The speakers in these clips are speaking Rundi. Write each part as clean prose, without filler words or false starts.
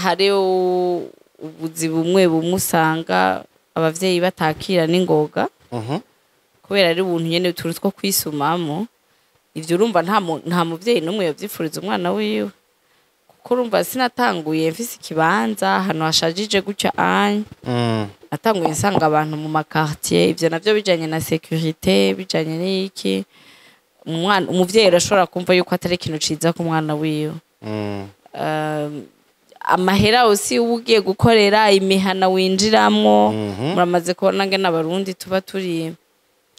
hari ubuzi bumwe bumusanga abavyeyi batakira n'ingoga kubera ari ubuntu nyene turi two kwisumamo ivyo urumva nta muvyeyi n'umwe yavyifuriza umwana wiwe kuko urumva sinatanguye mfise ikibanza hano hashajije gutya anye natanguye nsanga abantu mu makartier ivyo navyo bijanye na sécurité bijanye n'iki umuvyeyi arashobora kumva yuko atari ikintu ciza ku mwana wiwe amahera osi ugiye gukorera imihana winjiramwo muramaze kubona ngene abarundi tuba turi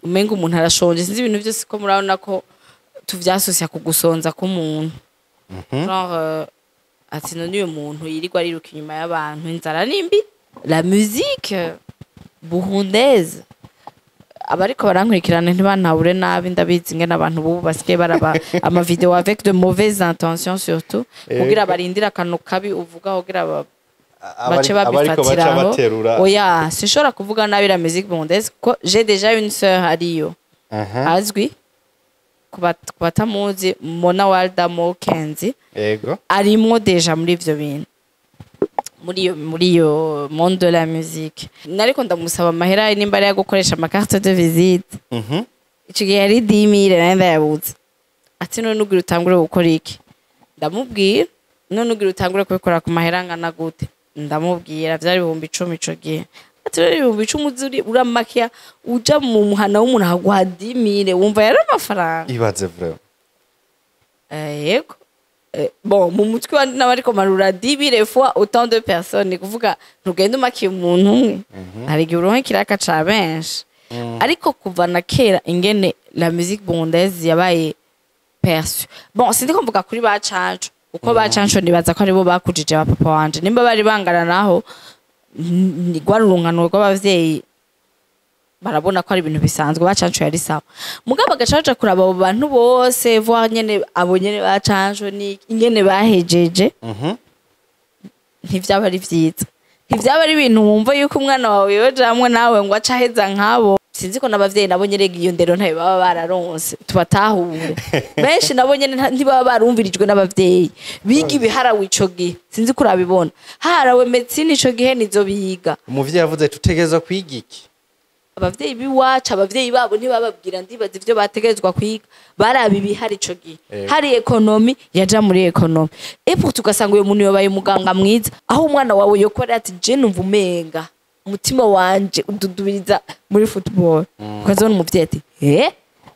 umenga umuntu arashonje sinzi ibintu byose ko murabona ko tuvyasosya kugusonza k'umuntu genre ati none uyu muntu yirirwa ariruka inyuma y'abantu inzara nimbi la musique burundaise abariko barankurikirana ntibantabure nabi ndabizi ngene abantu bubu basigaye baraba ama video avec de mauvaises intentions surtout kugira barindira akantu kabi uvuga kugira bace babifatiraho oya sinshobora kuvuga nabi la musique burundaise ko j'ai déjà une sœur ariyo azwi kubatamuzi Mona Walda Mokenzi yego arimwo deja muri ivyo bintu muri iyo monde de la musique nariko ndamusaba amahera nimba ari gukoresha ama carte de visite ico gihe yari 10,000 nenda yabuze ati none ugira utangure gukora iki ndamubwira none ugira utangure kubikora ku mahera ngana gute ndamubwira vyari 10,000 ico gihe ati rero 10,000 uramakiya uja mu muhana w'umuntu haguha 10,000 wumva yari amafaranga ibaze vraiment yego bon mu mutwe n'abariko marura 10,000 fois autant de personnes kuvuga ntugende umakiye umuntu umwe hari igihe uronka kiraka ca benshi ariko kuva na kera ingene la musique burundaise yabaye perçue bon sindiko mvuga kuri bacanco uko bacanco nibaza ko aribo bakujije ba papa wanje nimba bari bangana naho ni gwarurungano rw'abavyeyi barabona ko ari ibintu bisanzwe bacanco yari sawa mugabo gacaca kuraba abo bantu bose voir nyene abo nyene bacanco ni ingene bahejeje ntivyaba ari vyiza ntivyaba ari ibintu wumva yuko umwana wawe yojamwe nawe ngo acaheza nkabo sinzi ko n'abavyeyi nabo nyerega iyo ndero ntayo baba bararonse tubatahure benshi nabo nyene ntibaba barumvirijwe n'abavyeyi biga ibiharawe ico gihe sinzi kurabibona harawe medicine ico gihe nizo biga umuvyeyi yavuze tutegeza kwiga iki abavyeyi biwacu abavyeyi babo ntibababwira ndibaza ivyo bategerezwa kwiga baraba ibihari ico gihe hari ekonomi yaja muri ekonomi epo tugasanga uyo muntu yobaye umuganga mwiza aho umwana wawe yokora ati je numva umenga umutima wanje ududubiriza muri football ukazona umuvyeyi ati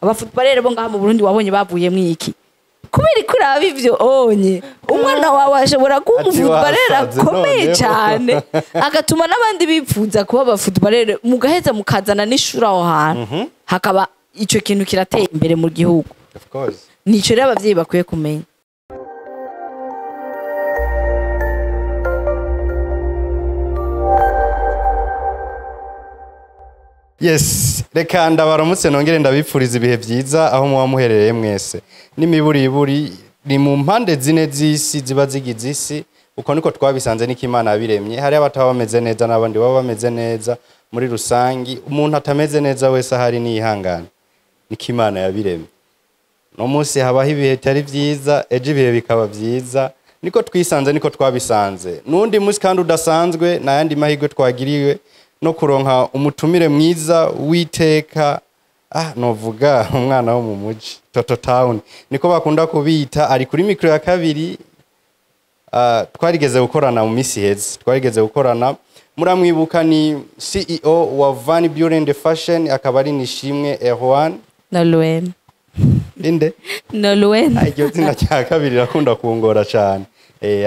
abafootballere bo ngaha mu Burundi wabonye bavuye mwiki kubera kuraba ivyo onye umwana wawe ashobora kuba umufootballere akomeye cyane agatuma n'abandi bipfuza kuba abafootballere mugaheza mukazana n'ishuri aho hantu hakaba ico kintu kirateye imbere mu gihugu of course nico rero abavyeyi bakwiye kumenya yes reka ndabaramutse nongere ndabipfuriza ibihe byiza aho muba muherereye mwese n'imiburiburi ni mu mpande zine z'isi ziba zigize isi uko niko twabisanze n'ikimana yabiremye hari abataba bameze neza n'abandi baba bameze neza muri rusangi umuntu atameze neza wese ahari niyihangana n'ikimana yabiremye no munsi habaho ibihe bitari byiza ejo ibihe bikaba byiza niko twisanze niko twabisanze n'undi munsi kandi udasanzwe n'ayandi mahirwe twagiriwe no kuronka umutumire mwiza witeka novuga umwana wo mu muji Toto Town niko bakunda kubita ari kuri micro ya kabiri twarigeze gukorana mu misi heze twarigeze gukorana muramwibuka ni CEO wa Van Buren de Fashion akaba ari Nishimwe Erwan Nolwen inde Nolwen iryo zina cya kabiri rakunda kungora cyane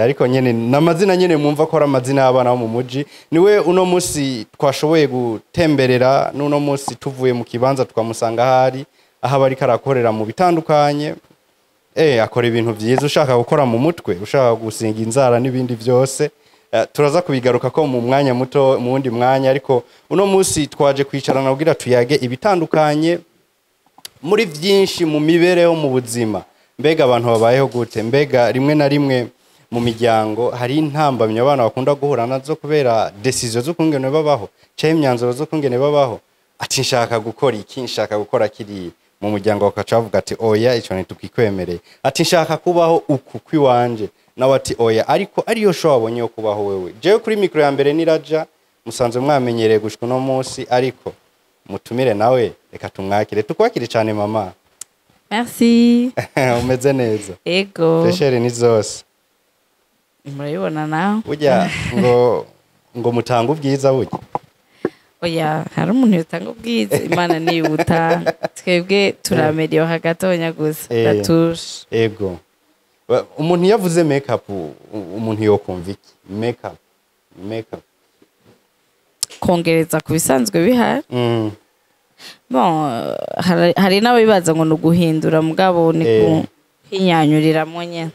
ariko nyene namazina nyene mumva ko ari amazina y'abana bo mu muji niwe uno musi twashoboye gutemberera n'uno musi tuvuye mu kibanza twamusanga hari aho bari karakorera mu bitandukanye akora ibintu byiza ushaka gukora mu mutwe ushaka gusinga inzara n'ibindi byose turaza kubigaruka ko mu mwanya muto mu wundi mwanya ariko uno musi twaje kwicarana kugira tuyage ibitandukanye muri byinshi mu mibereho mu buzima mbega abantu babayeho gute mbega rimwe na rimwe mu miryango hari intambamye abana bakunda guhura nazo kubera decision zo kungene babaho cyaye imyanzuro zo kungene babaho ati nshaka gukora iki nshaka gukora kiri mu muryango bakacavuga ati oya ico ntitukikwemereye ati nshaka kubaho uku kwiwanje nawe ati oya ariko ariyo show wabonye yo kubaho wewe jewe kuri micro ya mbere niraja musanzwe mwamenyereye gushika no munsi ariko mutumire nawe reka tumwakire tukwakire cyane mama. Merci. Umeze neza? Ego. Freshere ni zose. Murayibona nawe? Burya ngo mutanga ubwiza burya. Oya, hari umuntu yutanga ubwiza, Imana ni ubutanga. Twebwe turameriyo hagatonya gusa. Datushe. Ego. Umuntu yavuze makeup, umuntu yo kumva iki? Makeup. Kongereza ku bisanzwe bihari. Bon, hari n'abibaza ngo nuguhindura mugabo ni kuhinyanyuriramo nyene.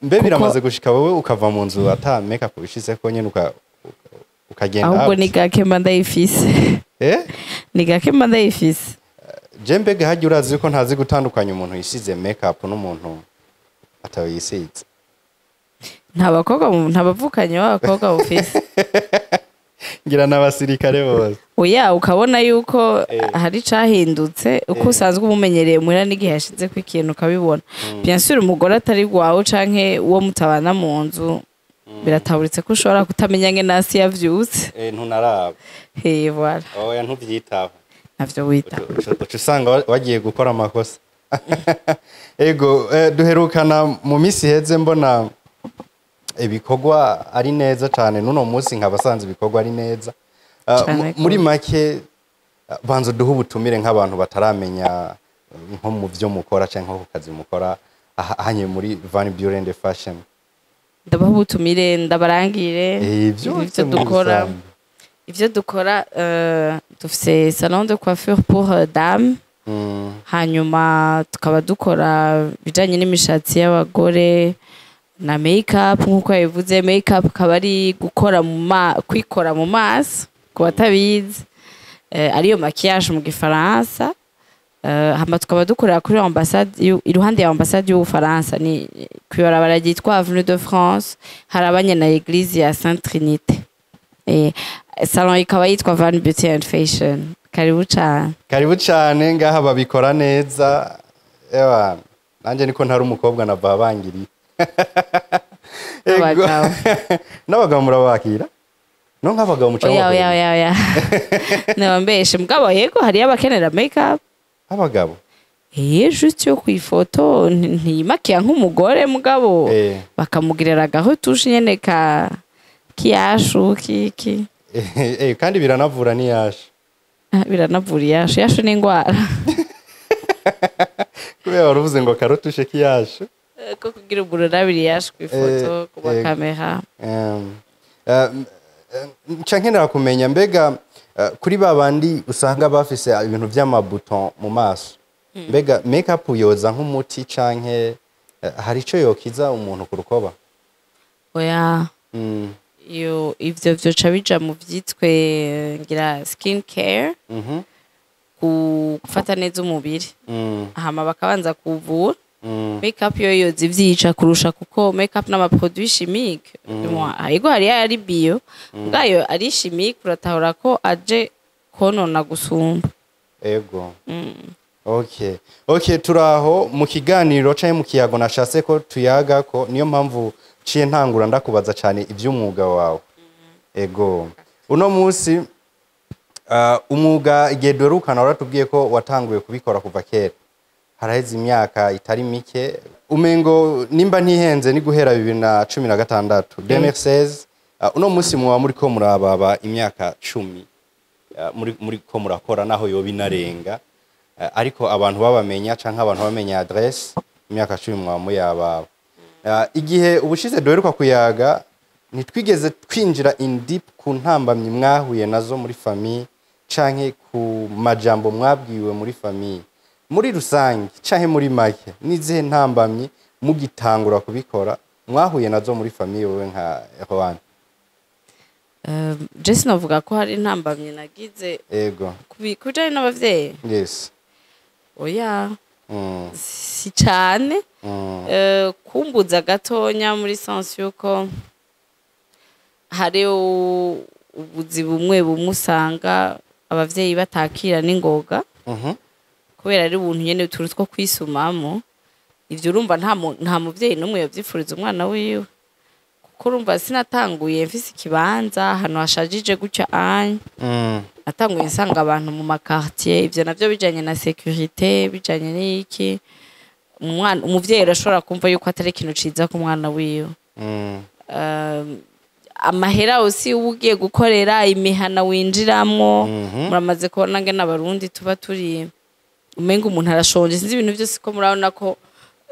Mbe biramaze gushika wowe ukava mu nzu ata makeup bishize ko nyene ukagenda. Ahubwo ni gake mba ndayifise. Ni gake mba ndayifise. Je mbega hajya urazi ko ntazi gutandukanya umuntu yisize makeup n'umuntu atawisize. Ntabavukanye b'abakobwa bufise. Ngira n'abasirikare bose. Oya ukabona yuko hari cahindutse uko usanzwe umumenyereye muhira n'igihe yashize ko ikintu ukabibona. Bien sûr umugore atari gwawe canke uwo mutabana mu nzu birataburitse ko ushobora kutamenya nge nasi yavyutse. Ntunaraba. Voilà. Oya ntuvyitaho. Navyo wita. Usanga wagiye gukora amakosa. Ego duherukana mu misi heze mbona ibikorwa ari neza cyane nuno munsi nkabasanze ibikorwa ari neza. Muri make banzo duha ubutumire nk'abantu bataramenya nko mu byo mukora cyangwa ku kazi mukora ahanye muri Van Buren de Fashion. Ndabaha ubutumire ndabarangire ivyo dukora. Ivyo dukora dufise salon de coiffure pour dames. Hanyuma tukaba dukora bijanye n'imishatsi y'abagore na makeup nkuko yavuze makeup akaba ari gukora kwikora mu maso ku batabizi ariyo maquillage mu gifaransa. Hama tukaba dukorera kuri ambassade iruhande ya ambassade y'Ubufaransa ni kwibarabara ryitwa Avenue de France harabanye na église ya Sainte Trinité. Salon ikaba yitwa Van Beauty and Fashion. Karibu cyane ngaha babikora neza. Nanje niko ntari umukobwa na babangiri. N'abagabo murabakira? No nk'abagabo mucaho. Oya. Nabambeshe mugabo yego hari abakenera makeup. Abagabo? Juste yo kwifoto ntimakiya nk'umugore mugabo bakamugirira gaho tushe nyene kiyashu kiki. Kandi biranavura ni yashu. Biranavura yashu n'ingwara. Kubera waruvuze ngo karotushe kiyashu. Ko kugira uburabiri yashu kwifoto kuba kamera. Nkenera kumenya mbega kuri babandi usanga bafise ibintu by'amabuton mu maso. Mbega makeup yoza nk'umuti canke hari ico yokiza umuntu ku rukoba? Oya. Ivyo vyoca bija mu vyitwe ngira skin care. Gufata neza umubiri. Hama bakabanza kuvura. Makeup yo yoza ivyica kurusha kuko makeup n'amaproduits chimiques. Ayego hari ari bio. Ngayo ari chimique uratahura ko aje konona gusumba. Ego. Okay, turaho mu kiganiro canke mu kiyago nashatse ko tuyaga ko niyo mpamvu ciye ntangura ndakubaza cyane ivy'umwuga wawe. Ego. Uno munsi umwuga igihe duherukana waratubwiye ko watanguye kubikora kuva kera. Haraheze imyaka itari mike. Umengo nimba ntihenze ni guhera 2016. 2016 uno munsi muba muri ko murababa imyaka 10 muri ko murakora naho yo binarenga. Ariko abantu babamenya canke abantu bamenya adresse imyaka 10 muba muyababa. Igihe ubushize duheruka kuyaga nitwigeze twinjira in deep ku ntambamye mwahuye nazo muri famille canke ku majambo mwabwiwe muri famille. Muri rusange canke muri make nizihe ntambamye mugitangura kubikora mwahuye nazo muri famille wewe nka Erwan? Jesse navuga ko hari ntambamye nagize. Ego. Kubikujanye n'abavyeyi? Yes. Oya. Si cyane. Kumbuza gatonya muri sens yuko hari ubuzi bumwe usanga abavyeyi batakira n'ingoga. Kubera ari ubuntu nyene turi two kwisumamo. ivyo urumva nta muvyeyi n'umwe yovyifuriza umwana wiwe, kuko urumva sinatanguye mfise ikibanza ahantu hashajije gutya anye, natanguye nsanga abantu mu makartier, ivyo navyo bijanye na sécurité, bijanye n'iki, umuvyeyi arashobora kumva yuko atari ikintu ciza ku mwana wiwe. Amahera usi ugiye gukorera imihana winjiramwo, muramaze kubona ngene abarundi tuba turi umenga umuntu arashonje, sinzi ibintu byose ko murabona ko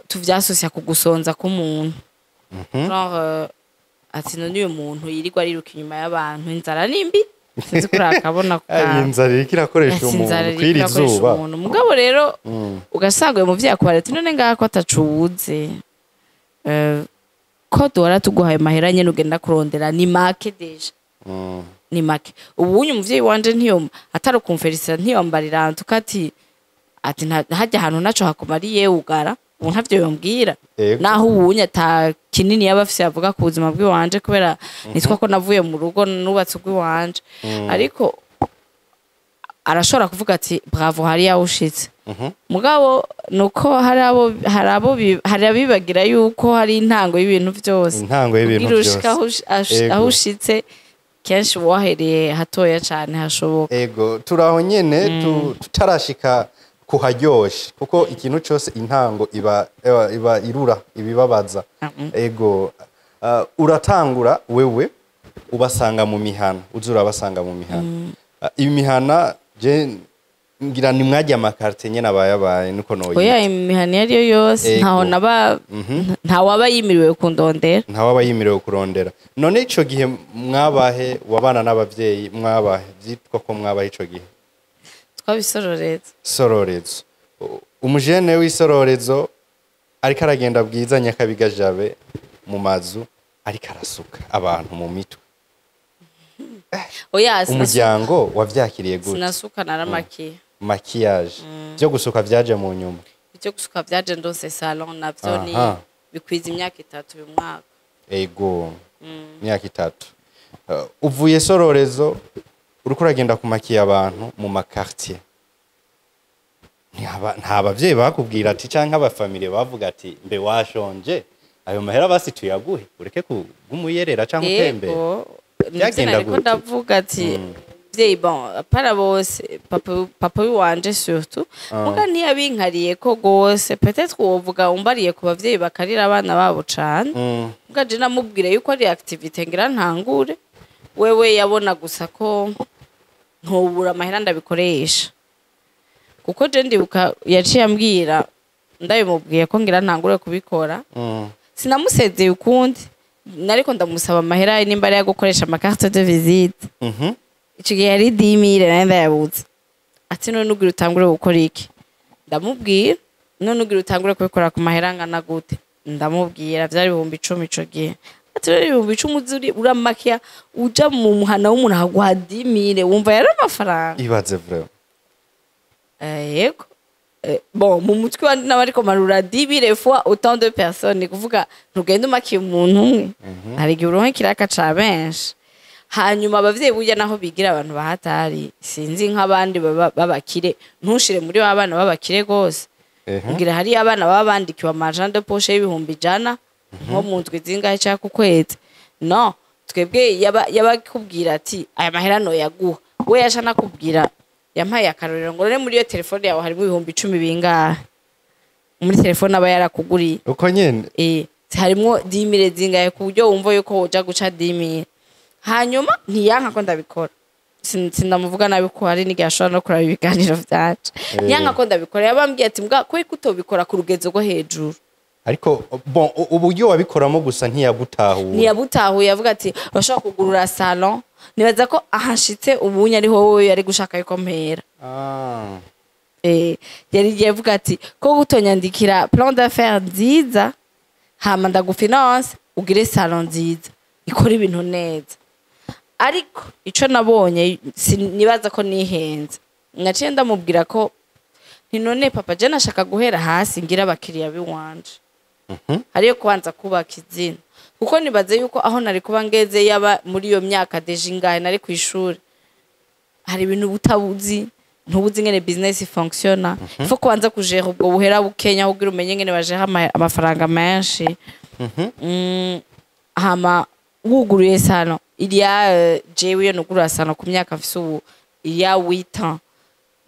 tuvyasosya kugusonza k'umuntu. Genre ati none uyu muntu yirirwa ariruka inyuma y'abantu, inzara nimbi sinzi ko urakabona inzara iriko irakoresha umuntu kwira izuba. Mugabo rero ugasanga uyu muvyeyi akubara ati none ngaha ko atacubuze, ko duhora tuguhaye mahera nyene ugenda kurondera ni make deja, ni make. Ubunye umuvyeyi wanje atari kumferisa ntiyombarira tukati ati hajya ahantu naco hakumariye ugara, ubu ntavyo yombwira, naho ubunye ata kinini yaba afise yavuga ku buzima bw'iwanje, kubera nitwa ko navuye mu rugo nubatse ubw'iwanje, ariko arashobora kuvuga ati bravo hariya ushitse. Mugabo nuko hari abibagira yuko hari intango y'ibintu byose, aho ushitse kenshi wahereye hatoya cyane hashoboka. Ego turaho nyene tutarashika kuharyoshe, kuko ikintu cyose intango iba irura ibibabaza. Ego uratangura wewe ubasanga mu mihana, uzura basanga mu mihana. Imihana je ngira ni mwajya amakarite nyene abayabaye nuko noyita. Oya imihana yariyo yose nta waba yimiriwe kundondera. Nta waba yimiriwe kurondera. None ico gihe mwabahe wabana n'abavyeyi mwabahe vyitwa ko mwabahe ico gihe? Twabisororezo. Sororezo. Umujene w'isororezo ariko aragenda bwiza Nyakabiga Jabe mu mazu ariko arasuka abantu mu mitwe. Oya umuryango wavyakiriye gute? Sinasuka naramakiye. Maquillage byo gusuka vyaje mu nyuma. Byo gusuka vyaje ndose salon navyo ni bikwiza imyaka 3 uyu mwaka. Ego imyaka 3. Uvuye sororezo uriko uragenda kumakiya abantu mu makartier. Nta bavyeyi bakubwira ati canke abafamily bavuga ati mbe washonje ayo mahera basi tuyaguhe ureke kugumuyerera canke utembe. Byagenda gute? Ndavuga ati vyeyi bon para bose papa wanje surtout muga ntiyabinkariye ko gose, peut-être wovuga umbariye ku bavyeyi bakarira abana babo cane, muga je namubwire yuko ari activité ngira ntangure, wewe yabona gusa ko ntubura amahera ndabikoresha, kuko je ndibuka yaciye ambwira ndabimubwiye ko ngira ntangure kubikora, sinamusezeye ukundi nariko ndamusaba amahera nimba ari gukoresha amakarite de visite. Ico gihe yari 10,000 nenda yabuze, ati none ugira utangure gukora iki? Ndamubwira none ugira utangure kubikora ku mahera ngana gute? Ndamubwira vyari 10,000 ico gihe, ati rero 10,000 uramakiya uja mu muhana w'umuntu haguha 10,000 wumva yari amafaranga ibaze vraiment. Yego bon mu mutwe wandi nabariko marura 10,000 fois autant de personnes, kuvuga ntugenda umakiye umuntu umwe, hari igihe uronka kiraka ca benshi. Hanyuma abavyeyi burya naho bigira abantu bahatari, sinzi nk'abandi babakire, ntushire muri abana babakire gose. Ngira hari abana baba bandikiwe amajana de poche y'ibihumbi 100 nko mu ndwi zingahe cyangwa ku kwezi. No, twebwe yabakubwira ati aya mahera no yaguha, we yaje nakubwira yampaye akarorero ngo none muri iyo telefone yawe harimo ibihumbi 10 bingahe muri telefone aba yarakuguriye uko nyene. Harimo 10,000 zingahe ku buryo wumva yuko woja guca 10,000. Hanyuma ntiyanka ko ndabikora, sindamuvuga nabi ko hari n'igihe ashobora no kuraba ibiganiro vyacu, ntiyanka ko ndabikora, yabambwiye ati mbwa ko kutobikora ku rugezo rwo hejuru. Ariko bon uburyo wabikoramo gusa ntiyabutahuye avuga ati urashobora kugurura salon, nibaza ko ahashitse ubunye ari wowe yari gushaka yuko mpera. Yari yavuga ati ko gutonyandikira plan d'affaires nziza hama ndagufinance ugire salon nziza ikora ibintu neza. Ariko ico nabonye nibaza ko nihenze, ngaciye ndamubwira ko none papa je nashaka guhera hasi ngira abakiriya biwanje, hariyo kubanza kubaka izina, kuko nibaze yuko aho nari kuba ngeze yaba muri iyo myaka deje ingahe nari kwishuri, hari ibintu butabuzi ntubuzi ingene business fonctiona ifo kubanza kujera ubwo buhera bukenya kugira umenye ingene bajera amafaranga menshi hama wuguruye sano iriya jewe yo nugurura sano ku myaka mfise ubu iriya 8 ans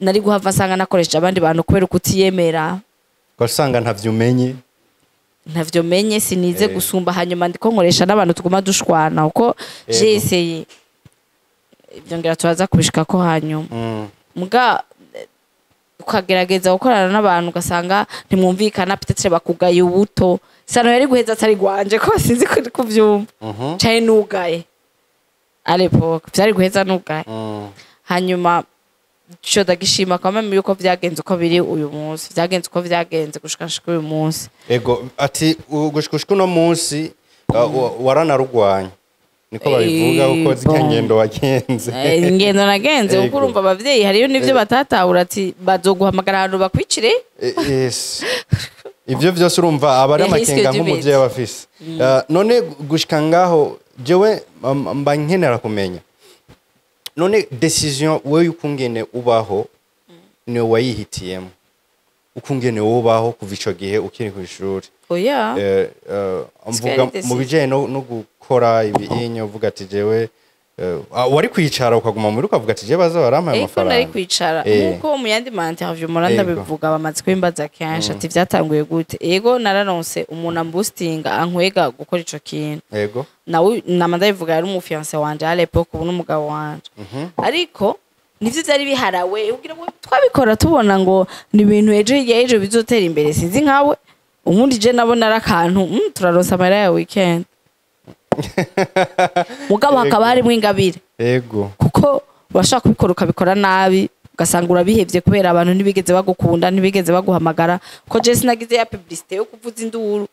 nari guhava nsanga nakoresha abandi bantu kubera ukutiyemera ugasanga ntavyo menye sinize gusumba hanyuma ndiko nkoresha n'abantu tuguma dushwana uko jeseye ibyo ngira turaza kubishika ko hanyuma muga ukagerageza gukorana n'abantu ugasanga ntimwumvikana peut-être bakugaye ubuto sano yari guheza atari gwanje ko sinzi kuvyumva cyane nugaye à l'époque byari guheza nugaye hanyuma cyo dagishima kameme yuko vyagenze uko biri uyu munsi vyagenze uko vyagenze gushikashika uyu munsi ego ati gushikashika no munsi waranarugwanya niko babivuga uko zikangendo wagenze ingendo nagenze uko urumva abavyeyi hariyo nivyo batatahura ati bazoguhamagara ahantu bakwicire yes ivyo vyose urumva abari amakenga nk'umuvyeyi abafise none gushika ngaho jewe mba nkenera kumenya none decision wewe ukungene ubaho ni wayihitiyemo ukungene ubaho kuva ico gihe ukiri ku ishuri oya mvuga mu bijanye no gukora ibinyo uvuga ati jewe wari kwicara ukaguma muri ukavuga ati je baza barampaye amafaranga nari kwicara nkuko mu yandi ma interview muranda bivuga bamaze kwimbaza kenshi ati vyatanguye gute ego nararonse umuntu ambustinga ankwega gukora ico kintu ego nawe namanda bivuga yari umufiance wanje à l'époque ubu n'umugabo wanje ariko nivyo vyari biharawe ugira ngo twabikora tubona ngo ni ibintu ejo bizotera imbere sinzi nkawe umundi je nabona arakantu turaronsa amara ya weekend mugabo hakaba harimo ingabire ego kuko urashaka kubikora ukabikora nabi ugasanga urabihevye kubera abantu ntibigeze bagukunda ntibigeze baguhamagara ko je sinagize ya publicité yo kuvuza induru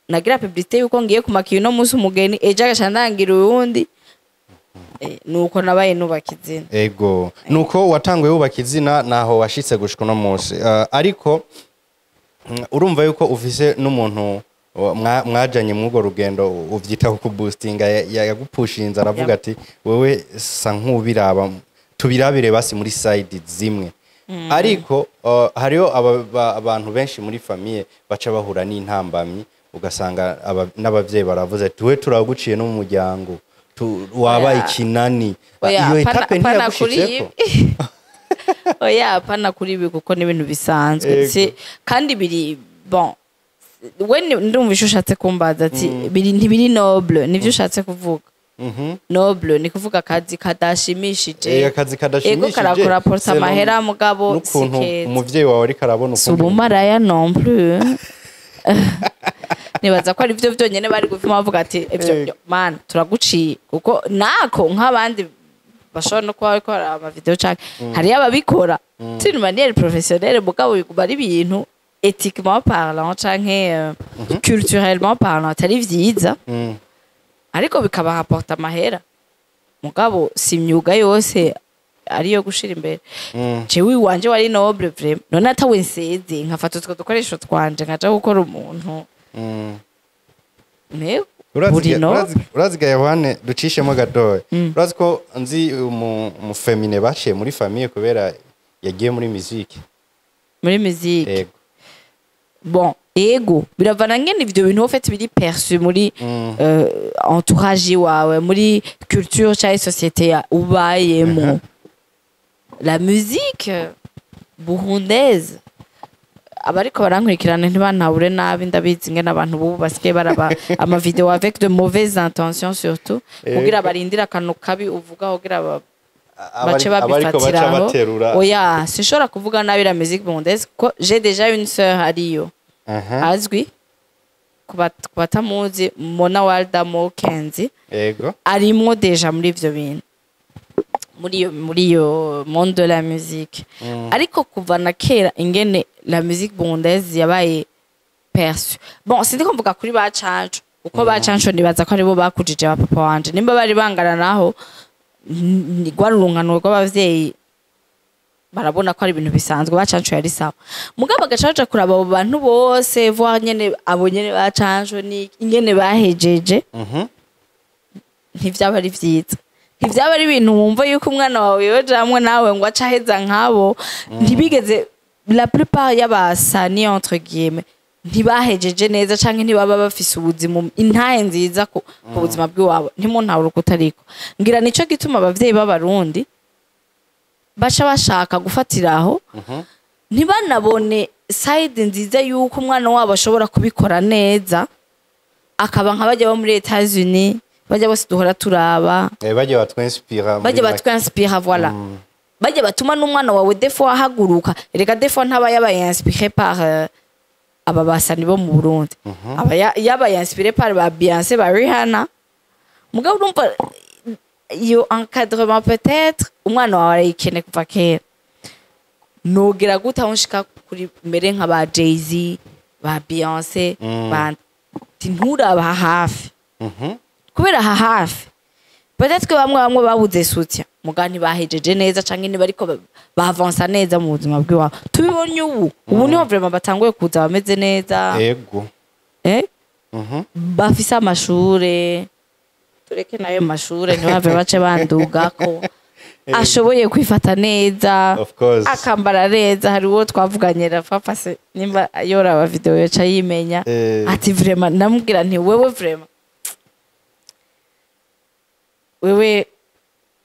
nagira publicité yuko ngiye kumakiye no munsi umugeni ejo agashandangira uyundi nuko nabaye nubaka izina ego nuko watanguye wubaka izina naho washitse gushika no munsi ariko urumva yuko ufise n'umuntu mwajanye mwugo rugendo uvyita ku boostinga yagupushinza aravuga ati wewe sa nk'ubiraba tubirabire basi muri side zimwe ariko hariyo abantu benshi muri famille baca bahura n'intambamyi ugasanga n'abavyeyi baravuze ati we turaguciye no mu muryango waba ikinani iyo etape ntiyagushitseko oya pana kuri ibi kuko n'ibintu bisanzwe kandi biri bon ndumva isho ushatse kumbaza ati biri ntibiri noble nivyo ushatse kuvuga noble ni kuvuga akazi kadashimishije akazi kadashimishije ego karakora porta mahera mugabo n'ukuntu umuvyeyi wawe ari karabona ukuntu subumaraya non plus nibaza ko ari byo byonyene bari gufima bavuga ati ivyo man turaguciye kuko nako nk'abandi bashobora no kuba bakora ama video cyane hari ababikora d'une manière professionnelle mugabo biguba ari ibintu éthiquement parlant canke culturellement parlant atari vyiza ariko bikaba rapporta amahera mugabo si imyuga yose ariyo gushira imbere jewe wanje wari noble vraiment none atawe nseze nkafata utwo dukoresho twanje nkaja gukora umuntu uraziga Yohane ducishemo gadoya urazi ko nzi umufemine baciye muri famille kubera yagiye muri musique yego bon ego biravana ngene ivyo bintu ofete biri perçu muri entourage wawe muri culture cyangwa société ya ubayemo la musique burundaise abariko barankurikirana ntibantabure nabi ndabizi ngene abantu bubu basigaye baraba ama video avec de mauvaises intentions surtout kugira barindira akantu kabi uvuga kugira bace babifatiraho oya sinshobora kuvuga nabi la musique burundaise ko j'ai déjà une sœur ariyo azwi kubatamuzi Mona Walda Mokenzi ego arimwo deja muri ivyo bintu muri iyo monde de la musique ariko kuva na kera ingene la musique burundaise yabaye perçue bon sindiko mvuga kuri bacanco uko bacanco nibaza ko aribo bakujije ba papa wanje nimba bari bangana naho ni gwarurungano rw'abavyeyi barabona ko ari ibintu bisanzwe bacanco yari sawa mugabo agacaca kuraba abo bantu bose voir nyene abo nyene bacanco ni ingene bahejeje ntivyaba ari vyiza ntivyaba ari ibintu wumva yuko umwana wawe yojamwe nawe ngo aca aheza nk'abo ntibigeze la plupart y'abasani entre guillemets ntibahejeje neza canke ntibaba bafise ubuzima intahe nziza ku buzima bw'iwabo ntimuntahura uko utariko ngira nico gituma abavyeyi b'abarundi baca bashaka gufatiraho ntibanabone side nziza yuko umwana wabo ashobora kubikora neza akaba nka bajya bo muri Etats-Unis bajya bose duhora turaba bajya batwinspira voilà bajya batuma n'umwana wawe defo ahaguruka reka defo ntaba yabaye inspiré par aba basani bo mu Burundi aba yabaye inspiré par ba Beyoncé ba Rihanna mugabo urumva iyo encadrement peut-être umwana wawe arayikene kuva kera nogera gute aho nshika kuri mere nka ba Jay-Z ba Beyoncé ba nturaba hafi kubera hafi peut-être que bamwe babuze soutien mugani bahejeje neza canke ni bariko bavansa neza mu buzima bw'iwabo tubibonye ubu niho vraiment batanguye kuza bameze neza yego bafise amashure tureke nayo mashure ntibave bace bandugako ashoboye kwifata neza akambara neza hari uwo twavuganye papa se nimba yoraba video yaca yimenya ati vraiment ndamubwira nti wewe vraiment wewe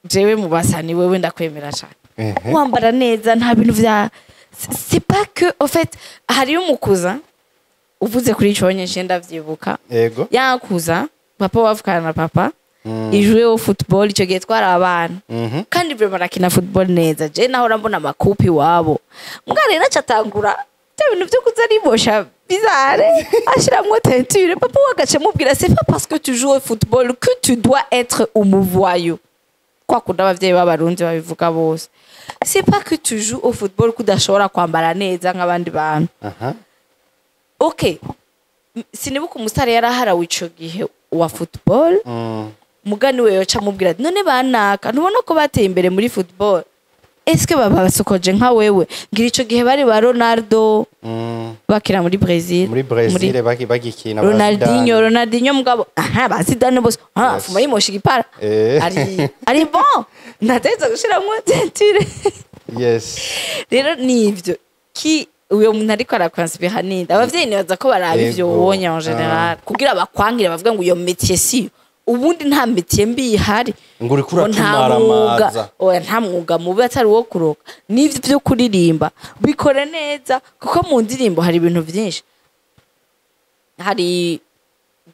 jewe mu basani wewe ndakwemera cyane wambara neza nta bintu vya c'est pas que en fait hari umukuza uvuze kuri ico nyinshi ndavyibuka yego yakuza papa wavukana na papa ijwe au football ico gihe twara abana kandi vraiment arakina football neza je naho rambona amakupi wabo mbwa rero acatangura ibintu byo kuza ribosha bizarre ashiramwo teinture papa wagace mubwira c'est pas parce que tu joues au football que tu dois être umuvoyo kwa kunda abavyeyi b'abarundi babivuga bose c'est pas que tu joues au football kudashobora kwambara neza nk'abandi bantu okay sinibuka umusare yaraharawe ico gihe wa football mugani we yoca mubwira none banaka ntubona ko bateye imbere muri football est-ce que baba basokoje nka wewe ngira ico gihe bari ba Ronaldo bakira muri Brazil bagikina Ronaldinho mugabo bazidane bose fuma yimoshi gipara ari bon nateza gushiramwo teinture yes rero nivyo ki uyo muntu ariko arakwanspira ninde abavyeyi nibaza ko baraba ivyo wonye en general kugira bakwankire bavuga ngo iyo métier si ubundi nta métier mbi ihari ngo uri kuratumara amaza nta mwuga mubi atari wo kuroka n'ivyo byo kuririmba bikore neza kuko mu ndirimbo hari ibintu byinshi hari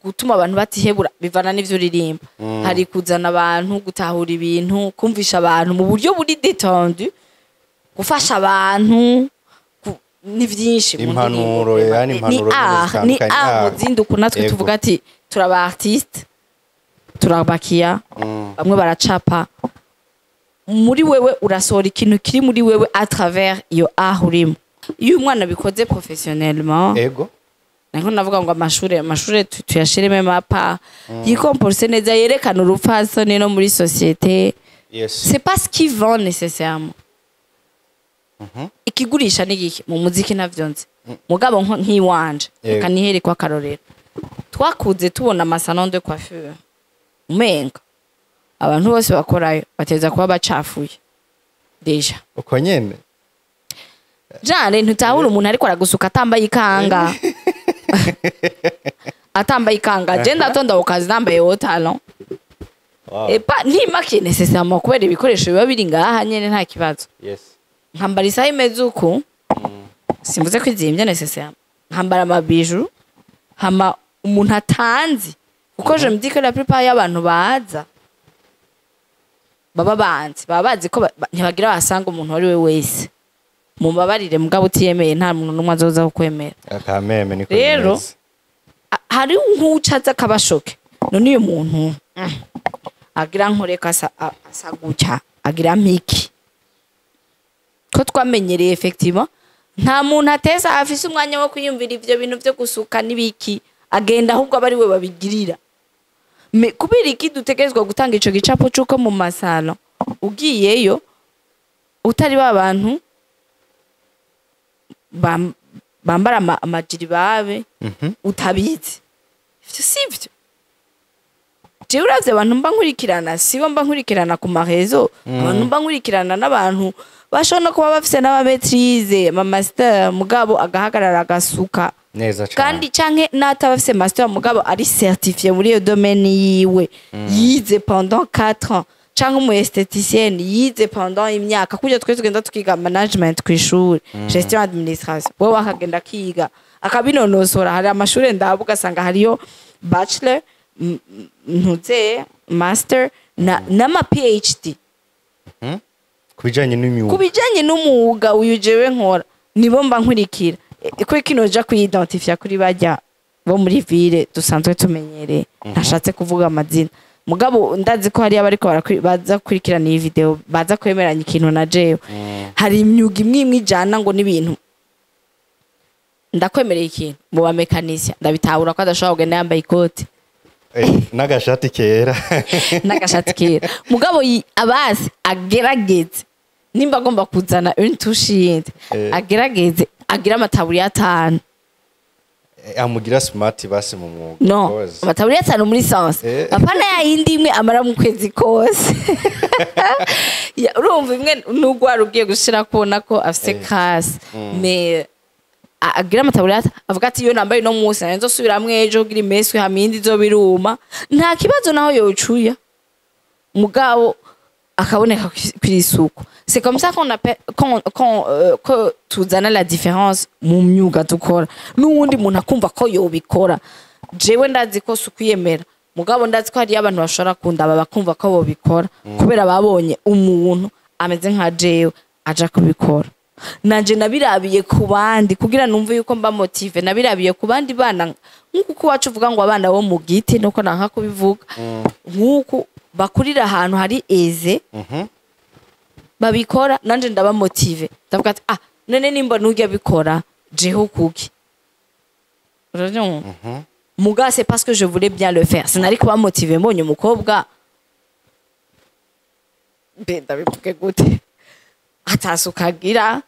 gutuma abantu batihebura bivana n'ivyo uririmba hari kuzana abantu gutahura ibintu kumvisha abantu mu buryo buri détendu gufasha abantu ni vyinshi impanuro yani impanuro ni muzinduko natwe tuvuga ati turaba artiste turabakiya bamwe baracapa muri wewe urasohora ikintu kiri muri wewe à travers iyo urimo iyo umwana bikoze professionnellement ego nako navuga ngo amashure tuyashireme mapa yikomporse neza yerekana urupfasoni no muri société c'est pas ce qui vend nécessairement ikigurisha n'igiki mu muziki navyonze mugabo nk'iwanje reka nihere kwa karorero twakuze tubona amasalon de coiffure umenga abantu bose bakorayo bateza kuba bacafuye deja uko nyene jane ntutahura umuntu ariko aragusuka atambaye ikanga atambaye ikanga je ndatonda ukazi nambaye wotalon epa ntimake nécessairement kubera ibikoresho biba biri ngaha nyene nta kibazo nkambara isaha imeze uku simvuze ko izimvye nécessairement nkambara amabiju hama umuntu atanzi kuko je me dis que la plupart y'abantu baza baba bazi ko ntibagira basanga umuntu wari we wese mu mabarire mugabo utiyemeye nta muntu numwe azoza kukwemera akameme niko rero hari nk'ucaza kabashoke none uyu muntu agira nkoreka asa gutya agira mpiki ko twamenyereye effectivement nta muntu ateza afise umwanya wo kwiyumvira ivyo bintu byo gusuka nibiki agenda ahubwo abari we babigirira kubera iki dutegerezwa gutanga ico gicapo cuko mu masalo ugiyeyo utari babantu bambara amajiri babe utabizi ivyo sivyo jewe uravye abantu mba nkurikirana sibo mba nkurikirana ku marezo abantu mba nkurikirana n'abantu bashobora kuba bafise n'amametrize ama master mugabo agahagarara agasuka neza cyane kandi canke n'ataba afise master mugabo ari certifié muri iyo domaine yiwe yize pendant 4 ans canke umu esthéticienne yize pendant imyaka kujya twese tugenda tukiga management kw'ishuri gestion administration bo bakagenda kiga akabinonosora hari amashuri ndabuga sanga hariyo bachelor ntuze master n'ama PhD kubijanye n'imyuga kubijanye n'umuga uyu jewe nkora nibo mba nkurikira kuri kino ja kwidentifya kuri bajya bo muri ville dusanzwe tumenyereye ntashatse kuvuga amazina mugabo ndazi ko hari abariko baza kurikirana iyi video baza kwemeranya ikintu na jewe hari imyuga imwe ijana ngo n'ibintu ndakwemereye ikintu mu ba mekanisya ndabitahura ko adashobora kugenda yambaye ikote n'agashati kera n'agashati kera mugabo abazi agerageze nimba agomba kuzana une touche yindi agerageze agira amataburiya 5 amugira smart basi mu mwuga no amataburiya 5 muri science apana yindi imwe amara mu kwezi kose urumva imwe n'ugwara ugiye gushira kubona ko afise classe mais agira amataburiya avuga ati yo nambaye no munsi nanzo subiramwe ejo kugira imeswe hamindi zo biruma nta kibazo naho yocuya mugabo akaboneka kw'isuku c'est comme ça qu'on appelle quand tuzana la différence mu myuga dukora n'uwundi muntu akumva ko yobikora jewe ndazi ko sukuyemera mugabo ndazi ko hari abantu bashora kundaba bakumva ko bobikora kubera babonye umuntu ameze nka jewe aja kubikora nanje nabirabiye ku bandi kugira numve yuko mba motive nabirabiye ku bandi bana nkuko wacu uvuga ngo abana bo mu giti nuko nanka kubivuga nkuko bakurira ahantu hari eze babikora nanje ndaba motive ndavuga ati none nimba nujya bikora jeho kuki muga c'est parce que je voulais bien le faire sinari kuba motive mbonye umukobwa ndabivuge gute atasukagira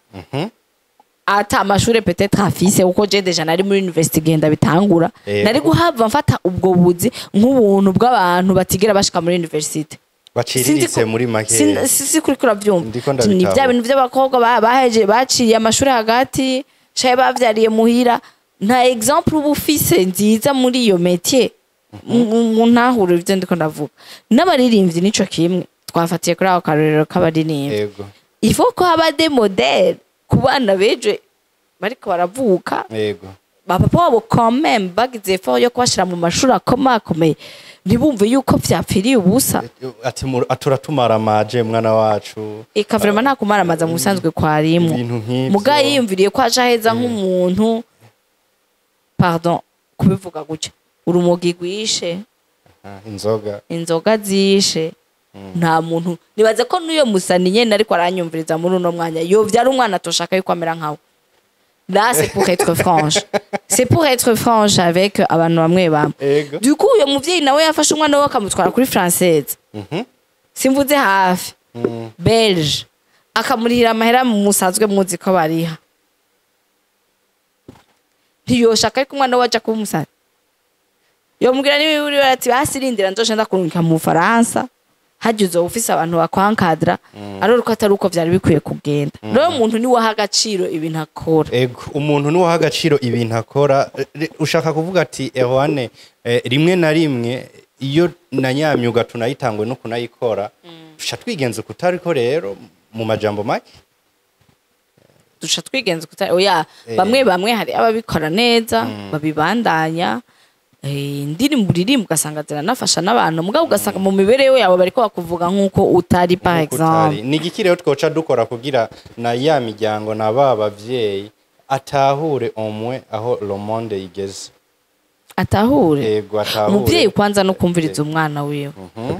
ata amashure peut-être afise uko je deja nari muri university genda bitangura nari guhava mfata ubwo buzi nk'ubuntu bw'abantu batigera bashika muri university baciriritse muri make si kuri kuravyumva ni bya bintu by'abakobwa baheje baciriye amashure hagati caye bavyariye muhira nta exemple ubufise nziza muri iyo métier ntahure ivyo ndiko ndavuga n'abaririmbyi nico kimwe twafatiye kuri ako karorero k'abaririmbyi il faut ko haba des modèles ku bana beje bariko baravuka bapapa wabo quand même bagize effort yo kubashira mu mashuri akomakomeye ntibumve yuko vyapfiriye ubusa ati aturatumara amaje mwana wacu eka vraiment nta kumara amaza mu busanzwe kwa rimwe muga yiyumviriye ko aje aheza nk'umuntu pardon kubivuga gutya urumogi rwishe inzoga zishe nta muntu nibaze ko n'uyo musani nyene ariko aranyumviriza muri uno mwanya yo vyari umwana toshaka yuko amera nkawe là c'est pour être franche avec abantu bamwe bamwe du coup uyo muvyeyi nawe yafashe umwana we akamutwara kuri française simvuze hafi belge akamurihira amahera mu musanzwe muzi ko bariha ntiyoshaka ariko umwana we aja kuba umusani yomubwira niba uri ati basirindira nzoje ndakurungika mu Faransa hagize office abantu bakwankadra ariko atari uko vyari bikwiye kugenda rero umuntu ni waha agaciro ibintu akora ego umuntu ni waha agaciro ibintu akora ushaka kuvuga ati ewane rimwe na rimwe iyo na nyamyuga tunayitangwe no kunayikora dusha twigenza kutariko rero mu majambo make dusha twigenza kutari oya bamwe hari ababikora neza babibandanya indirimbo ugasanga ziranafasha n'abantu mugabo ugasanga mu mibereho yawe bariko bakuvuga nk'uko utari par exemple ni igiki rero twoca dukora kugira na ya miryango na ba bavyeyi atahure omwe aho le monde igeze atahure umuvyeyi kwanza no kumviriza umwana wiwe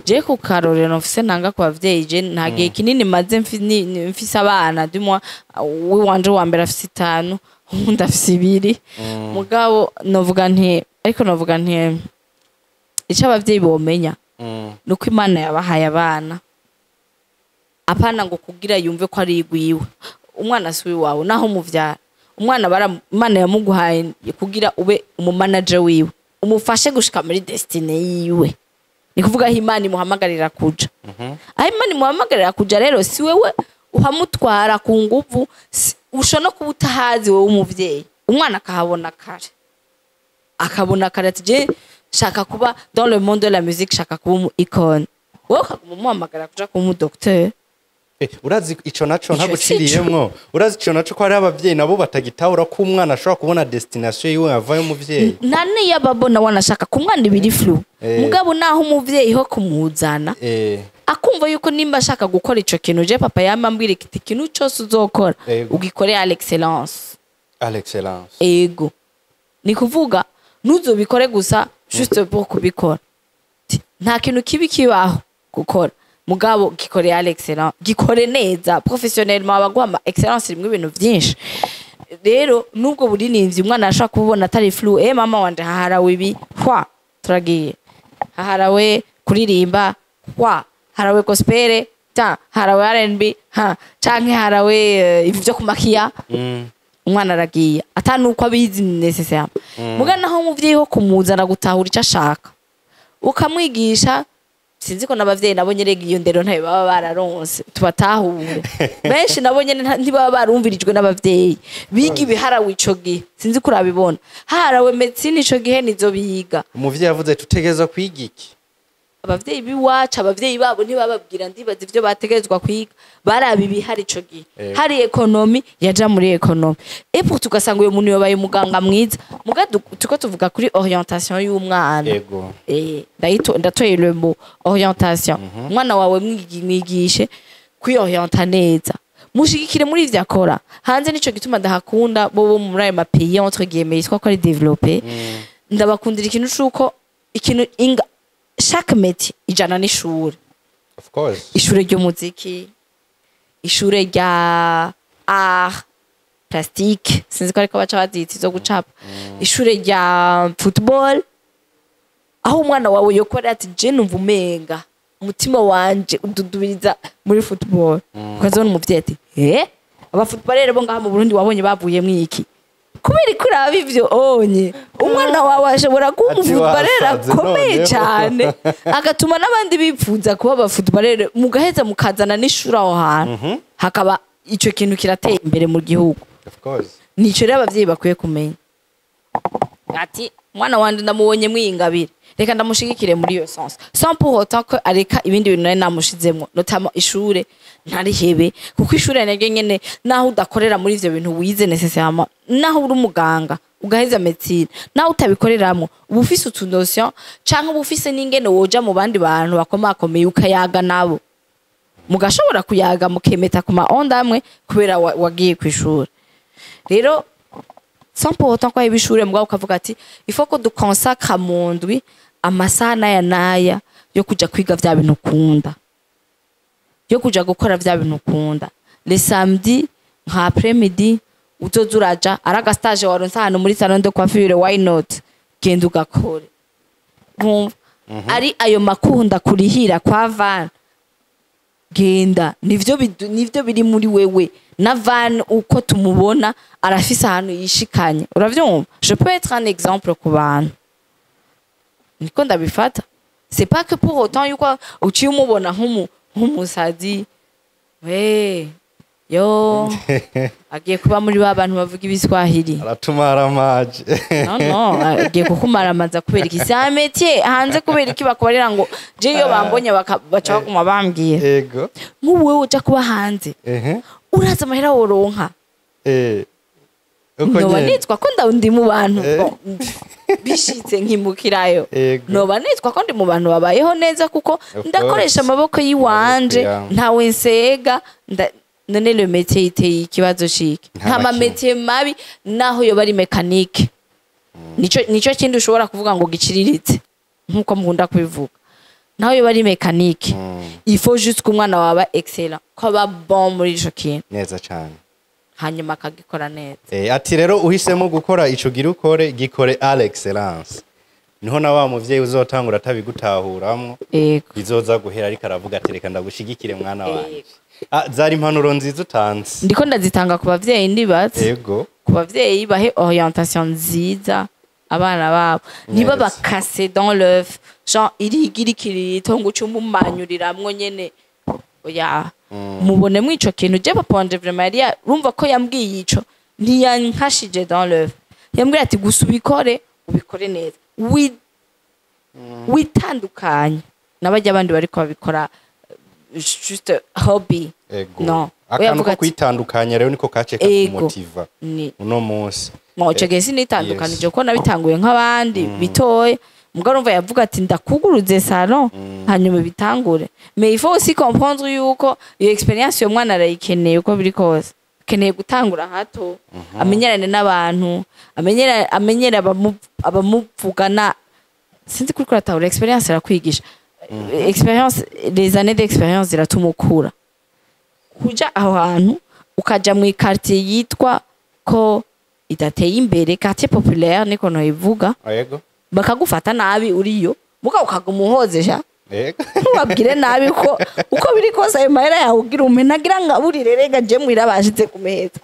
je ku karorero mfise nanga ku bavyeyi je nta gihe kinini maze mfise abana dimwa wanje wa mbere afise 5 undi afise 2 mugabo novuga nti icyo abavyeyi bomenya nuko Imana yabahaye abana apana ngo kugira yumve ko ari igwiwe umwana si wawe naho muvyara umwana Imana yamuguhaye kugira ube umu manager wiwe umufashe gushika muri destiny yiwe ni kuvuga aho Imana imuhamagarira kuja aho Imana imuhamagarira kuja rero si wewe uhamutwara ku nguvu ushobora no kuba utahazi wowe umuvyeyi umwana akahabona kare akabona kare ati je shaka kuba dans le monde de la musique shaka kuba umu icone wowe ukaguma umuhamagara kuja kuba umu docteur urazi ico naco ntaguciriyemwo urazi ico naco ko hari abavyeyi nabo batagitahura ko umwana ashobora kubona destination yiwe avayo umuvyeyi nane yababona wanashaka ku mwana ibiri flu mugabo naho umuvyeyi ho kumuzana akumva yuko nimba ashaka gukora ico kintu je papa yamambwira kiti kintu cyose uzokora ugikore à l'excellence ego ni kuvuga ntuzobikore gusa juste pour kubikora nta kintu kibi kibaho gukora mugabo gikore à l'excellence gikore neza professionnellement abagwa excellence rimwe ibintu byinshi rero nubwo burinimvye umwana ashaka kubona atari flu mama wanje haharawe ibi hwa turagiye haharawe kuririmba hwa harawe gospel harawe R&B canke harawe ivyo kumakiya umwana aragiye atanuko abizi necessaire mugana naho umuvyeyi ho kumuzana gutahura icyo ashaka ukamwigisha sinzi ko nabavyeyi nabonye rega iyo ndero ntayo baba bararonse tubatahure benshi nabonye ntibaba barumvirijwe n'abavyeyi biga ibiharawe ico gihe sinzi kurabibona harawe medicine ico gihe nizo biga umuvyeyi yavuze tutegeza kwiga iki abavyeyi biwacu abavyeyi babo ntibababwira ndibaza ivyo bategerezwa kwiga barabi bihari ico gihe hari economy yaja muri economy et pour tugasanga uyo muntu yobaye muganga mwiza tuko tuvuga kuri orientation y'umwana yego ndatoye le mot orientation umwana wawe mwigishe kwiorienta neza mushigikire muri ivyo akora hanze nico gituma ndahakunda bo muri ayo mapays entre guillemets yitwa ko ari développé ndabakundira ikintu cuko ikintu chaque métier ijana n'ishure of course ishure ry'umuziki ishure rya art plastique sinzi ko ariko baca bazita zo gucapa ishure rya football aho umwana wawe yokora ati je numva umenga umutima wanje ududubiriza muri football ukazona umuvyeyi ati aba footballere bo ngaha mu Burundi wabonye bavuye mwiki kubera kuraba ivyo onye umwana wawe ashobora kuba footballere akomeye cyane agatuma n'abandi bipfuza kuba aba footballere mugaheza mukazana n'ishuri aho hantu hakaba ico kintu kirateye imbere mu gihugu of course nico rero abavyeyi bakwiye kumenya ati mwana wanje ndamubonye mwingabire reka ndamushigikire muri iyo sens sans pour autant ko areka ibindi bintu nari namushizemwo notamment ishure ntari hebe kuko ishure naryo nyene naho udakorera muri ivyo bintu wize nécessairement naho uri umuganga ugaheza medicine naho utabikoreramwo uba ufise utunosiyo canke uba ufise n'ingene woja mu bandi bantu bakomakomeye ukayaga nabo mugashobora kuyaga mukemeta ku ma onda amwe kubera wagiye kw'ishure rero sans pour autant ko ibishure mugabo ukavuga ati il faut que dukonsacre mu ndwi amasaha naya yo kuja kwiga vya bintu ukunda yo kuja gukora vya bintu ukunda le samedi nka après midi uzoza uraja araga stage waronse hano muri salon de coiffure why not genda ugakore ari ayo makunda kurihira kwa van genda nivyo biri muri wewe na van uko tumubona arafise ahantu yishikanye uravyumva je peux être un exemple ku bantu niko ndabifata c'est pas que pour autant yuko uciye umubona nk'umusazi yo agiye kuba muri ba bantu bavuga ibiswahili aratumara amaje no agiye kukumaramaza kubera iki c'est métier hanze kubera iki bakubarira ngo je iyo bambonye baca bakuma bambwiye yego nk'ubu wewe uja kuba hanze uraza amahera woronka noba nitwa ko ndi mu bantu bishitse nkimukirayo noba nitwa ko ndi mu bantu babayeho neza kuko ndakoresha amaboko yiwanje ntawe nsega none le métier iteye ikibazo shiki nta ma métier mabi naho yo bari mécanique nico kindi ushobora kuvuga ngo giciriritse nkuko mukunda kubivuga naho yo bari mécanique il faut juste que umwana waba excellent ko ba bon muri ico kintu neza cyane hanyuma akagikora neza ati rero uhisemo gukora ico gira ukore gikore à l'excellence niho na wa muvyeyi uzotangura atabigutahuramwo bizoza guhera ariko aravuga ati reka ndagushigikire mwana wanje zari impanuro nziza utanze ndiko ndazitanga ku bavyeyi ndibatse yego ku bavyeyi bahe orientation nziza abana babo niba bakase dans l'œuf genre irigira ikirito ngo ucumumanyuriramwo nyene oya mubone mwico kintu je papa wanje vraiment yari rumva ko yambwiye ico ntiyankashije dans l'œuf yambwiye ati gusa ubikore neza witandukanye n'abajya abandi bariko babikora juste hobby no akantu ko kwitandukanya rero niko kaceka kumutiva uno munsi mwoce sinitandukanije ko nabitanguye nk'abandi bitoye mugabo urumva yavuga ati ndakuguruze salon hanyuma bitangure mais il faut aussi comprendre yuko iyo experience yo mwana arayikeneye uko biri kose keneye gutangura hato amenyerane n'abantu amenyera abamuvugana sinzi kuri kuratahura experience arakwigisha experience les années d'expérience ziratumukura kuja aho hantu ukaja mu quartier yitwa ko idateye imbere quartier populaire niko no ivuga yego bakagufata nabi uriyo muka ukagumuhozesha yego ubabwire nabi ko uko biri kose ayo mahera yawe ugira umenagira ngaburire rega je mwira bashize ku meza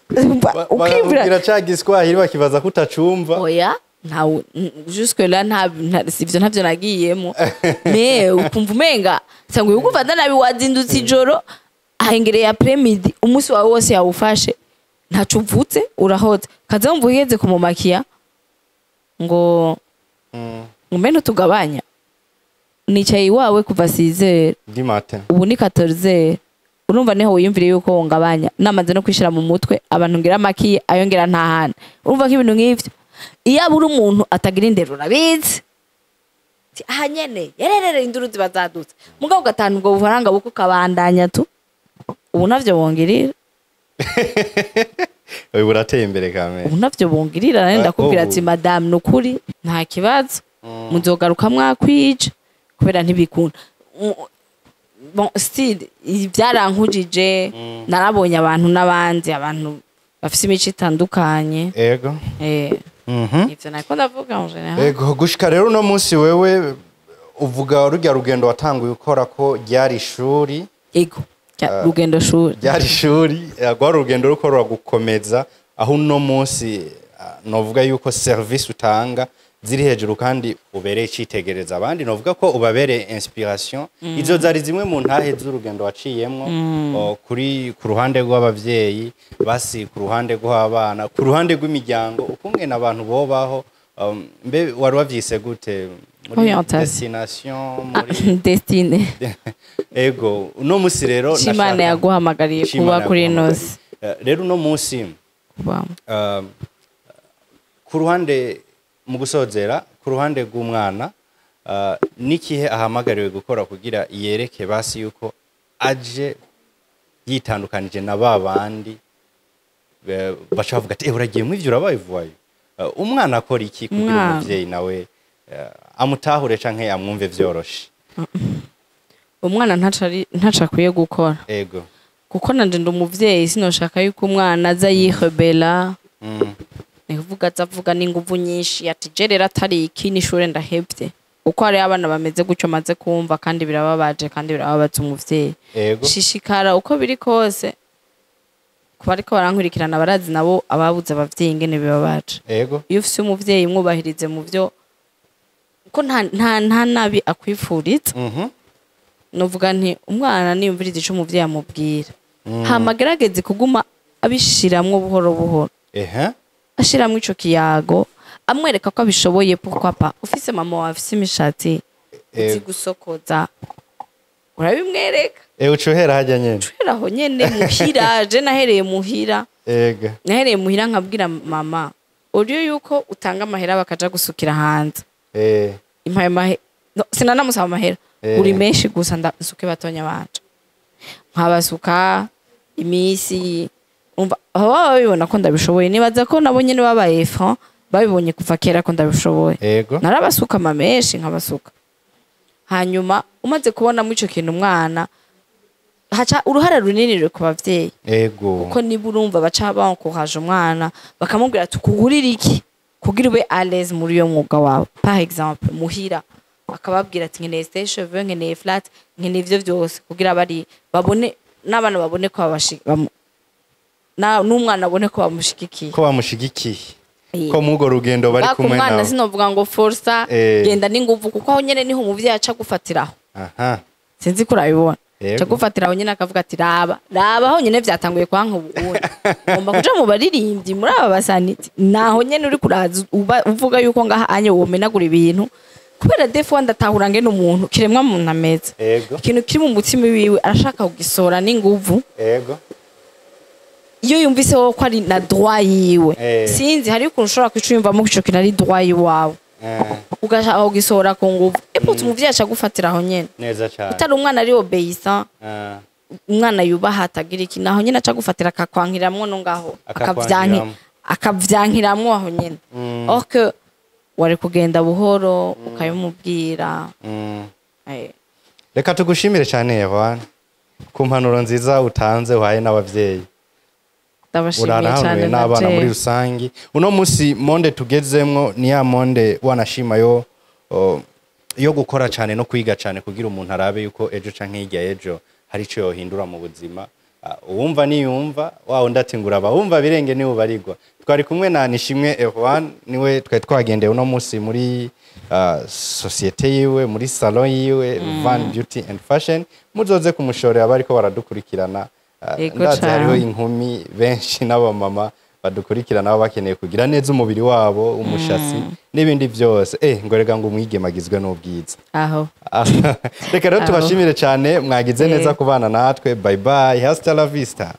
ukibwira cagiswahili bakibaza kutacumva oya ntawe jusque là sivyo ntavyo nagiyemo mais ukumva umenga sangwe ugufata nabi wazindutse ijoro ahengereye après midi umunsi wawe wose yawufashe ntacu mvutse urahoze kaze wumva uheze kumumakiya ngo ngumene tugabanya nicaye iwawe kuva 6h di matin ubu ni 14h urumva neho wiyumvire yuko ngabanya namaze no kwishira mu mutwe abantu ngira makiye ayongera ntahana urumva nk'ibintu nk'ivyo iyo abura umuntu atagira indero rabizi aha nyene yererere induru zibazadutse mugabo gatanu ubwo bufaranga buko kabandanya tu ubu navyo bongirira oyi burateye imbere kamere ubu navyo bongirira nari ndakubwira ati madame nukuri nta kibazo muzogaruka mwakwije kubera ntibikunda bon style byarankujije narabonye abantu n'abandi abantu bafise imico itandukanye yego ivyo nako ndavuga en general yego gushika rero no munsi wewe uvuga rujya rugendo watanguye ukora ko ryari ishuri yego rugendo shuri ryari ishuri rwa rugendo rukora gukomeza aho no munsi novuga yuko service utanga ziri hejuru kandi ubereye icitegereza abandi novuga ko ubabereye inspiration izo zari zimwe mu ntahe z'urugendo waciyemwo kuri ku ruhande rw'abavyeyi basi ku ruhande rw'abana ku ruhande rw'imiryango ukungena abantu bobaho mbe wari wavyise gute muri destination muri destine ego uno musi rero Imana yaguhamagariye kuba kuri nosi rero uno musi ku ruhande mu gusozera ku ruhande rw'umwana n'ikihe ahamagariwe gukora kugira yereke basi yuko aje yitandukanije na babandi bacavuga ati uragiye mu ivyo urabayivuye umwana akora iki kugira umuvyeyi nawe amutahure canke amwumve vyoroshe umwana ntaca akwiye gukora ego kuko nanje ndi umuvyeyi sinoshaka yuko umwana aza yihebela nivuga azavuga n'inguvu nyinshi ati je rero atari iki n'ishure ndahevye uko hari abana bameze gucyo maze kumva kandi birababaje kandi birababaza umuvyeyi shishikara uko biri kose kuba ariko barankurikirana barazi nabo ababuze abavyeyi ingene bibabaje iyo ufise umuvyeyi mwubahirize mu vyo ko nta nabi akwifuriza novuga nti umwana niyumviriza ico umuvyeyi amubwira hama gerageze kuguma abishiramwo buhoro buhoro ashiramwo ico kiyago amwereka ko abishoboye pourquoi pas ufise mama wawe afise imishatsi uzi gusokoza urabimwereka ucohera hajya nyene ucohera aho nyene muhira je nahereye muhira nahereye muhira nkabwira mama uriyo yuko utanga amahera bakaja gusukira hanze impaye sinanamusaba amahera uri menshi gusa ndasuke batonya banje nkabasuka imisi umva aho babibona ko ndabishoboye nibaza ko nabo nyene babaye franc babibonye kuva kera ko ndabishoboye narabasuka menshi nkabasuka hanyuma umaze kubona mu ico kintu umwana haca uruhara runini ruri ku bavyeyi kuko niba urumva baca bankohaje umwana bakamubwira tukugurira iki kugira ube à l'aise muri iyo mwuga wawe par exemple muhira akababwira ati nkeneye stage cheveux nkeneye flat nkeneye ivyo vyose kugira bari babone n'abana babone ko n'umwana abone ko bamushigikiye ko mugo rugendo bari baka kumwe umwana nawe sinovuga ngo forsa genda n'inguvu kuko aho nyene niho umuvyeyi aca gufatiraho aha sinzi ko urabibona Yego. aca gufatiraho nyene akavuga ati raba aho nyene vyatanguye kwanka ubundi ngomba kuja mu baririmbyi muri aba basaniti naho nyene uri kuraza uvuga yuko ngaha anye womenagura ibintu kubera defo ndatahura ngene umuntu kiremwa muntu ameze Yego. ikintu kiri mu mutima wiwe arashaka kugisora n'inguvu yego iyo yumvise ko ari na droit yiwe sinzi hari ukuntu ushobora kwicumvamo ko ico kintu ari droit yiwawe ugashaka kugisohora ku nguvu epfo umuvyeyi aca gufatira aho nyene neza cyane utari umwana ari obéissant umwana yubaha atagira iki naho nyene aca gufatira akakwankiramwo no ngaho akavyankiramwo aho nyene ok wari kugenda buhoro ukabimubwira reka tugushimire cyane Yvonne ku mpanuro nziza utanze uhaye n'abavyeyi ndabashimiye cyane n'abana muri rusangi uno musi monde tugezemwo ni ya monde wanashima yo gukora cyane no kwiga cyane kugira umuntu arabe yuko ejo canke hirya ejo hari ico yohindura mu buzima uwumva niyumva wawo ndatingura abawumva birenge niwe barirwa twari kumwe na Nishimwe Yvonne niwe twari twagendeye uno musi muri societe yiwe muri salon yiwe Van Beauty and Fashion muzoze kumushorera abariko baradukurikirana ndazi hariho inkumi benshi n'abamama badukurikirana baba bakeneye kugira neza umubiri wabo umushatsi n'ibindi byose ngo rega ngo umwigemagizwe n'ubwiza aho reka rero tubashimire cyane mwagize neza kubana natwe bye bye hasta la vista